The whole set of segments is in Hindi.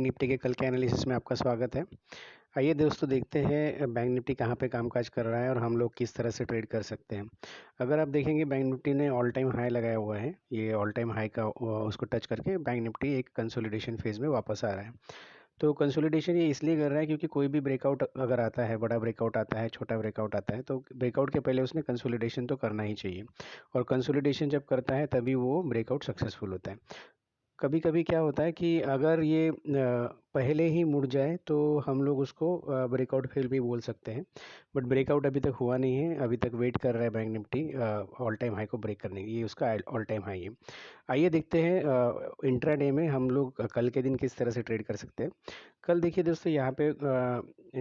निफ्टी के कल के एनालिसिस में आपका स्वागत है। आइए दोस्तों देखते हैं बैंक निफ्टी कहाँ पे कामकाज कर रहा है और हम लोग किस तरह से ट्रेड कर सकते हैं। अगर आप देखेंगे बैंक निफ्टी ने ऑल टाइम हाई लगाया हुआ है, ये ऑल टाइम हाई का उसको टच करके बैंक निफ्टी एक कंसोलिडेशन फेज में वापस आ रहा है। तो कंसोलिडेशन ये इसलिए कर रहा है क्योंकि कोई भी ब्रेकआउट अगर आता है, बड़ा ब्रेकआउट आता है, छोटा ब्रेकआउट आता है, तो ब्रेकआउट के पहले उसने कंसोलिडेशन तो करना ही चाहिए। और कंसोलिडेशन जब करता है तभी वो ब्रेकआउट सक्सेसफुल होता है। कभी कभी क्या होता है कि अगर ये पहले ही मुड़ जाए तो हम लोग उसको ब्रेकआउट फेल भी बोल सकते हैं। बट ब्रेकआउट अभी तक हुआ नहीं है, अभी तक वेट कर रहा है bank Nifty all time high को ब्रेक करने की। ये उसका ऑल टाइम हाई है। आइए देखते हैं इंट्राडे में हम लोग कल के दिन किस तरह से ट्रेड कर सकते हैं। कल देखिए दोस्तों, यहाँ पे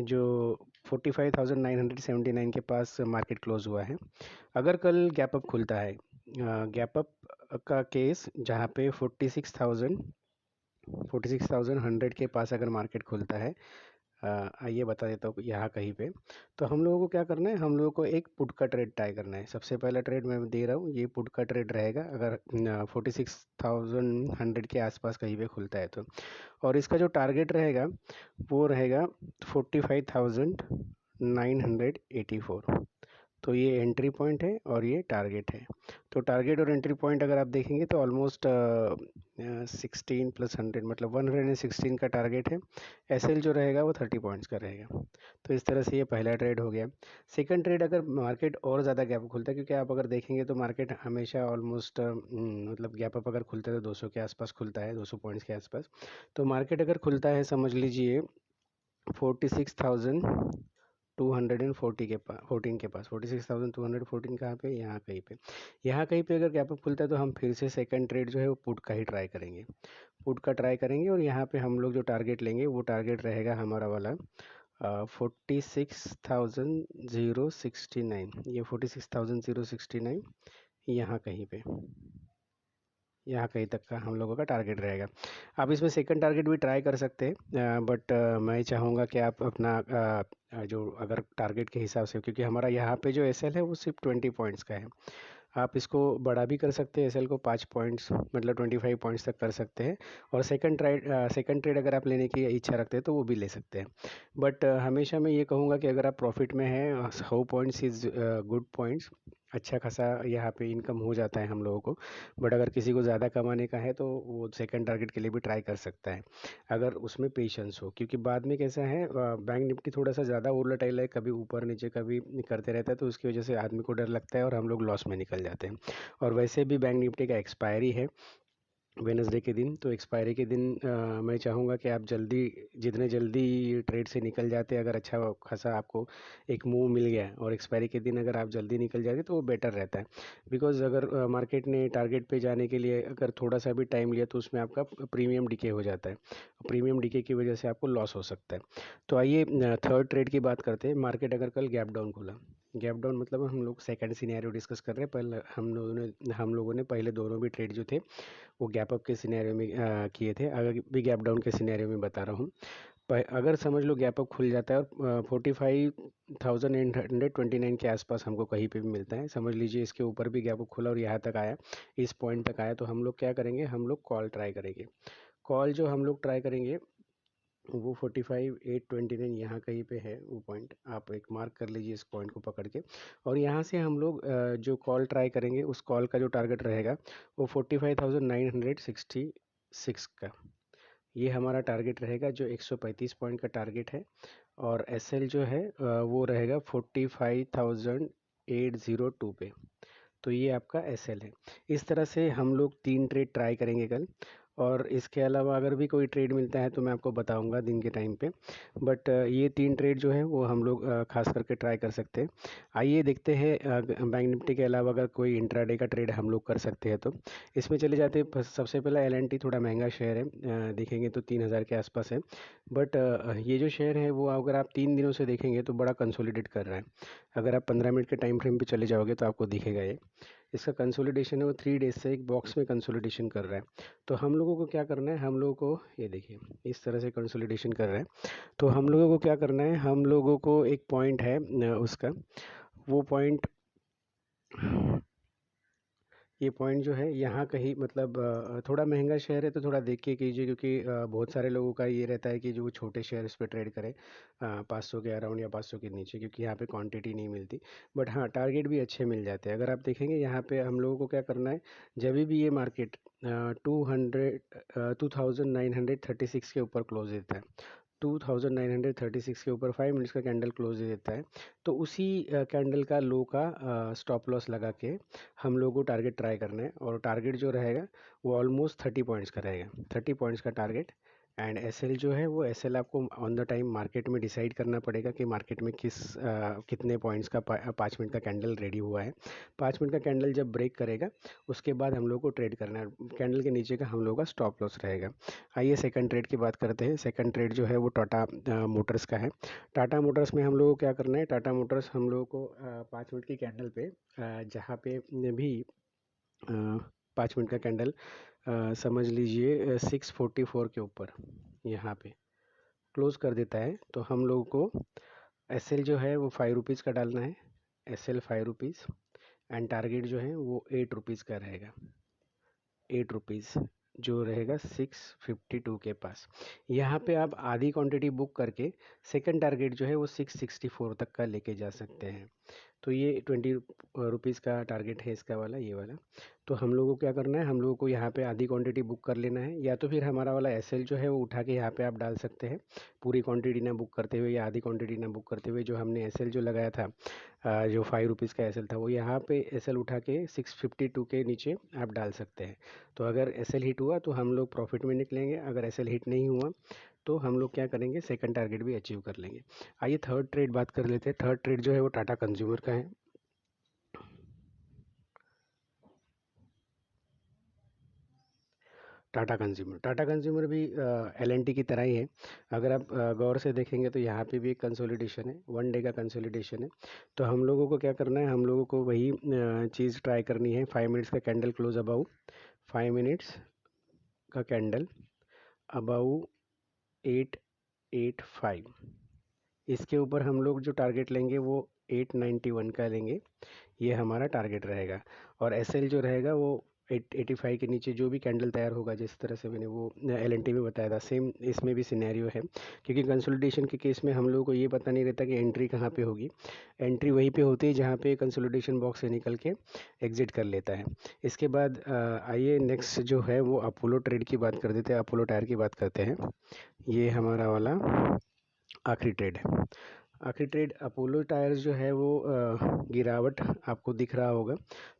जो 45,979 के पास मार्केट क्लोज हुआ है। अगर कल गैप अप खुलता है, गैप अप का केस जहाँ पे 46,100 के पास अगर मार्केट खुलता है, आइए बता देता हूँ यहाँ कहीं पे। तो हम लोगों को क्या करना है, हम लोगों को एक पुट का ट्रेड ट्राई करना है। सबसे पहला ट्रेड मैं दे रहा हूँ, ये पुट का ट्रेड रहेगा अगर 46,100 के आसपास कहीं पे खुलता है तो। और इसका जो टारगेट रहेगा वो रहेगा 45,984। तो ये एंट्री पॉइंट है और ये टारगेट है। तो टारगेट और एंट्री पॉइंट अगर आप देखेंगे तो ऑलमोस्ट 16 + 100 मतलब 116 का टारगेट है। एसएल जो रहेगा वो 30 पॉइंट्स का रहेगा। तो इस तरह से ये पहला ट्रेड हो गया। सेकंड ट्रेड, अगर मार्केट और ज़्यादा गैप खुलता है, क्योंकि आप अगर देखेंगे तो मार्केट हमेशा ऑलमोस्ट मतलब गैप अप अगर खुलता है तो 200 के आसपास खुलता है, 200 पॉइंट्स के आसपास। तो मार्केट अगर खुलता है समझ लीजिए 46,240 के पास, 14 के पास, 46,214 कहाँ पे, यहाँ कहीं पे। यहाँ कहीं पे अगर गैप अप खुलता है तो हम फिर से सेकंड ट्रेड जो है वो पुट का ही ट्राई करेंगे। पुट का ट्राई करेंगे और यहाँ पे हम लोग जो टारगेट लेंगे वो टारगेट रहेगा हमारा वाला 46,069। ये 46,069 यहाँ कहीं पे, यहाँ कहीं तक का हम लोगों का टारगेट रहेगा। आप इसमें सेकंड टारगेट भी ट्राई कर सकते हैं, बट मैं चाहूँगा कि आप अपना जो अगर टारगेट के हिसाब से, क्योंकि हमारा यहाँ पे जो एसएल है वो सिर्फ 20 पॉइंट्स का है। आप इसको बड़ा भी कर सकते हैं, एसएल को 5 पॉइंट्स मतलब 25 पॉइंट्स तक कर सकते हैं। और सेकंड ट्रेड अगर आप लेने की इच्छा रखते हैं तो वो भी ले सकते हैं। बट हमेशा मैं ये कहूँगा कि अगर आप प्रॉफिट में हैं, 100 पॉइंट्स इज़ गुड पॉइंट्स, अच्छा खासा यहाँ पे इनकम हो जाता है हम लोगों को। बट अगर किसी को ज़्यादा कमाने का है तो वो सेकंड टारगेट के लिए भी ट्राई कर सकता है, अगर उसमें पेशेंस हो। क्योंकि बाद में कैसा है, बैंक निफ्टी थोड़ा सा ज़्यादा वोलेटाइल है, कभी ऊपर नीचे कभी करते रहता है, तो उसकी वजह से आदमी को डर लगता है और हम लोग लॉस में निकल जाते हैं। और वैसे भी बैंक निफ्टी का एक्सपायरी है वेनसडे के दिन। तो एक्सपायरी के दिन मैं चाहूँगा कि आप जल्दी, जितने जल्दी ट्रेड से निकल जाते, अगर अच्छा खासा आपको एक मूव मिल गया और एक्सपायरी के दिन अगर आप जल्दी निकल जाते तो वो बेटर रहता है। बिकॉज़ अगर मार्केट ने टारगेट पे जाने के लिए अगर थोड़ा सा भी टाइम लिया तो उसमें आपका प्रीमियम डिके हो जाता है। प्रीमियम डिके की वजह से आपको लॉस हो सकता है। तो आइए थर्ड ट्रेड की बात करते हैं। मार्केट अगर कल गैप डाउन खुला, गैप डाउन मतलब हम लोग सेकंड सिनेरियो डिस्कस कर रहे हैं। पहले हम लोगों ने पहले दोनों भी ट्रेड जो थे वो गैप अप के सिनेरियो में किए थे। अगर भी गैप डाउन के सिनेरियो में बता रहा हूँ, अगर समझ लो गैप अप खुल जाता है और 45,829 के आसपास हमको कहीं पे भी मिलता है, समझ लीजिए इसके ऊपर भी गैप अप खुला और यहाँ तक आया, इस पॉइंट तक आया, तो हम लोग क्या करेंगे, हम लोग कॉल ट्राई करेंगे। कॉल जो हम लोग ट्राई करेंगे वो 45,829 यहाँ कहीं पे है वो पॉइंट, आप एक मार्क कर लीजिए इस पॉइंट को पकड़ के। और यहाँ से हम लोग जो कॉल ट्राई करेंगे उस कॉल का जो टारगेट रहेगा वो 45,966 का, ये हमारा टारगेट रहेगा, जो 135 पॉइंट का टारगेट है। और एसएल जो है वो रहेगा 45,802 पे। तो ये आपका एसएल है। इस तरह से हम लोग 3 ट्रेड ट्राई करेंगे कल। और इसके अलावा अगर भी कोई ट्रेड मिलता है तो मैं आपको बताऊंगा दिन के टाइम पे। बट ये 3 ट्रेड जो है वो हम लोग खास करके ट्राई कर सकते हैं। आइए देखते हैं बैंक निफ्टी के अलावा अगर कोई इंट्राडे का ट्रेड हम लोग कर सकते हैं तो इसमें चले जाते हैं। सबसे पहला एलएनटी, थोड़ा महंगा शेयर है, देखेंगे तो 3,000 के आसपास है। बट ये जो शेयर है वो अगर आप 3 दिनों से देखेंगे तो बड़ा कंसोलिडेट कर रहा है। अगर आप 15 मिनट के टाइम फ्रेम पे चले जाओगे तो आपको दिखेगा ये, इसका कंसोलिडेशन है वो 3 डेज से एक बॉक्स में कंसोलिडेशन कर रहा है। तो हम लोगों को क्या करना है, हम लोगों को ये देखिए इस तरह से कंसोलिडेशन कर रहा है। तो हम लोगों को क्या करना है, हम लोगों को एक पॉइंट है उसका, वो पॉइंट ये पॉइंट जो है यहाँ कहीं मतलब थोड़ा महंगा शेयर है तो थोड़ा देख के कीजिए, क्योंकि बहुत सारे लोगों का ये रहता है कि जो वो छोटे शेयर्स पे ट्रेड करें 500 के अराउंड या 500 के नीचे, क्योंकि यहाँ पे क्वांटिटी नहीं मिलती। बट हाँ, टारगेट भी अच्छे मिल जाते हैं। अगर आप देखेंगे यहाँ पे हम लोगों को क्या करना है, जब भी ये मार्केट 2936 के ऊपर क्लोज देता है, 2936 के ऊपर 5 मिनट्स का कैंडल क्लोज दे देता है, तो उसी कैंडल का लो का स्टॉप लॉस लगा के हम लोगों को टारगेट ट्राई करना है। और टारगेट जो रहेगा वो ऑलमोस्ट 30 पॉइंट्स का रहेगा, 30 पॉइंट्स का टारगेट। एंड एसएल जो है वो एसएल आपको ऑन द टाइम मार्केट में डिसाइड करना पड़ेगा कि मार्केट में कितने पॉइंट्स का 5 मिनट का कैंडल रेडी हुआ है। 5 मिनट का कैंडल जब ब्रेक करेगा उसके बाद हम लोग को ट्रेड करना है, कैंडल के नीचे का हम लोग का स्टॉप लॉस रहेगा। आइए सेकंड ट्रेड की बात करते हैं। सेकंड ट्रेड जो है वो टाटा मोटर्स का है। टाटा मोटर्स में हम लोगों को क्या करना है, टाटा मोटर्स हम लोगों को 5 मिनट की कैंडल पे जहाँ पे भी 5 मिनट का कैंडल समझ लीजिए 644 के ऊपर यहाँ पे क्लोज कर देता है, तो हम लोगों को एस एल जो है वो 5 रुपीज़ का डालना है, S L 5 rupees. And target जो है वो 8 रुपीज़ का रहेगा, 8 रुपीज़ जो रहेगा 652 के पास। यहाँ पे आप आधी क्वांटिटी बुक करके सेकंड टारगेट जो है वो 664 तक का लेके जा सकते हैं। तो ये 20 रुपीज़ का टारगेट है इसका वाला, ये वाला। तो हम लोगों को क्या करना है, हम लोगों को यहाँ पे आधी क्वांटिटी बुक कर लेना है, या तो फिर हमारा वाला एसएल जो है वो उठा के यहाँ पे आप डाल सकते हैं, पूरी क्वांटिटी ना बुक करते हुए या आधी क्वांटिटी ना बुक करते हुए। जो हमने एसएल जो लगाया था जो 5 रुपीज़ का एसएल था, वो यहाँ पे एसएल उठा के 652 के नीचे आप डाल सकते हैं। तो अगर एसएल हिट हुआ तो हम लोग प्रॉफिट में निकलेंगे, अगर एसएल हिट नहीं हुआ तो हम लोग क्या करेंगे, सेकंड टारगेट भी अचीव कर लेंगे। आइए थर्ड ट्रेड बात कर लेते हैं। थर्ड ट्रेड जो है वो टाटा कंज्यूमर का है। टाटा कंज्यूमर भी एल की तरह ही है। अगर आप गौर से देखेंगे तो यहाँ पे भी एक कंसोलिडेशन है, 1 डे का कंसोलिडेशन है। तो हम लोगों को क्या करना है, हम लोगों को वही चीज़ ट्राई करनी है। 5 मिनट्स का कैंडल क्लोज अबाउ, 5 मिनट्स का कैंडल अबाउ 885, इसके ऊपर हम लोग जो टारगेट लेंगे वो 891 का लेंगे, ये हमारा टारगेट रहेगा। और एसएल जो रहेगा वो 885 के नीचे जो भी कैंडल तैयार होगा, जिस तरह से मैंने वो एलएनटी में बताया था, सेम इसमें भी सिनेरियो है। क्योंकि कंसोलिडेशन के केस में हम लोगों को ये पता नहीं रहता कि एंट्री कहाँ पे होगी। एंट्री वहीं पे होती है जहाँ पे कंसोलिडेशन बॉक्स से निकल के एग्जिट कर लेता है। इसके बाद आइए नेक्स्ट जो है वो अपोलो ट्रेड की बात कर देते हैं, अपोलो टायर की बात करते हैं। ये हमारा वाला आखिरी ट्रेड है। आखिरी ट्रेड अपोलो टायर्स जो है वो गिरावट आपको दिख रहा होगा।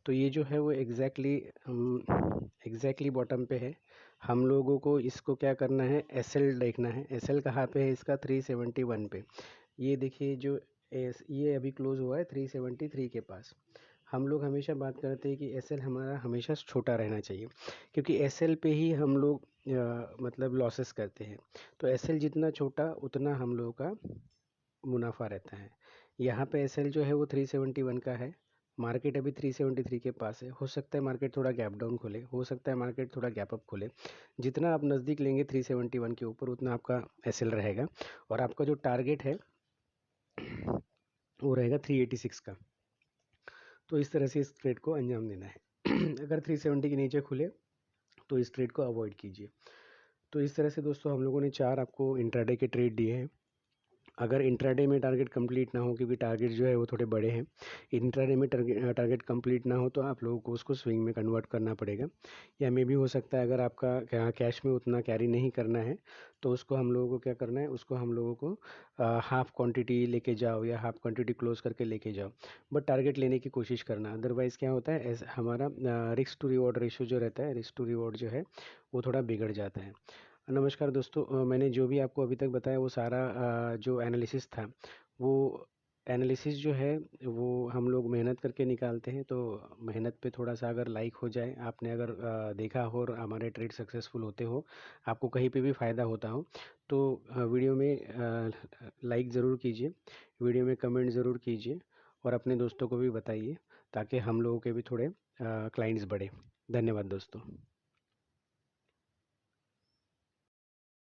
तो ये जो है वो एग्जैक्टली बॉटम पे है। हम लोगों को इसको क्या करना है, एसएल देखना है। एसएल कहाँ पे है इसका, 371 पे। ये देखिए जो ये अभी क्लोज हुआ है 373 के पास। हम लोग हमेशा बात करते हैं कि एसएल हमारा हमेशा छोटा रहना चाहिए, क्योंकि एसएल पे ही हम लोग मतलब लॉसेस करते हैं। तो एसएल जितना छोटा उतना हम लोगों का मुनाफा रहता है। यहाँ पे एसएल जो है वो 371 का है। मार्केट अभी 373 के पास है। हो सकता है मार्केट थोड़ा गैप डाउन खोले, हो सकता है मार्केट थोड़ा गैप अप खोले। जितना आप नज़दीक लेंगे 371 के ऊपर, उतना आपका एसएल रहेगा। और आपका जो टारगेट है वो रहेगा 386 का। तो इस तरह से इस ट्रेड को अंजाम देना है। अगर 370 के नीचे खुले तो इस ट्रेड को अवॉइड कीजिए। तो इस तरह से दोस्तों हम लोगों ने 4 आपको इंट्राडे के ट्रेड दिए हैं। अगर इंट्राडे में टारगेट कंप्लीट ना हो, क्योंकि टारगेट जो है वो थोड़े बड़े हैं, इंट्राडे में टारगेट कंप्लीट ना हो तो आप लोगों को उसको स्विंग में कन्वर्ट करना पड़ेगा। या मे भी हो सकता है अगर आपका कैश में उतना कैरी नहीं करना है तो उसको हम लोगों को क्या करना है, उसको हम लोगों को हाफ क्वांटिटी लेके जाओ या हाफ क्वांटिटी क्लोज करके लेके जाओ, बट टारगेट लेने की कोशिश करना। अदरवाइज़ क्या होता है, हमारा रिस्क टू रिवॉर्ड रेशियो जो रहता है, रिस्क टू रिवॉर्ड जो है वो थोड़ा बिगड़ जाता है। नमस्कार दोस्तों, मैंने जो भी आपको अभी तक बताया वो सारा जो एनालिसिस था, वो एनालिसिस जो है वो हम लोग मेहनत करके निकालते हैं। तो मेहनत पे थोड़ा सा अगर लाइक हो जाए, आपने अगर देखा हो और हमारे ट्रेड सक्सेसफुल होते हो, आपको कहीं पे भी फ़ायदा होता हो, तो वीडियो में लाइक ज़रूर कीजिए, वीडियो में कमेंट ज़रूर कीजिए और अपने दोस्तों को भी बताइए, ताकि हम लोगों के भी थोड़े क्लाइंट्स बढ़े। धन्यवाद दोस्तों।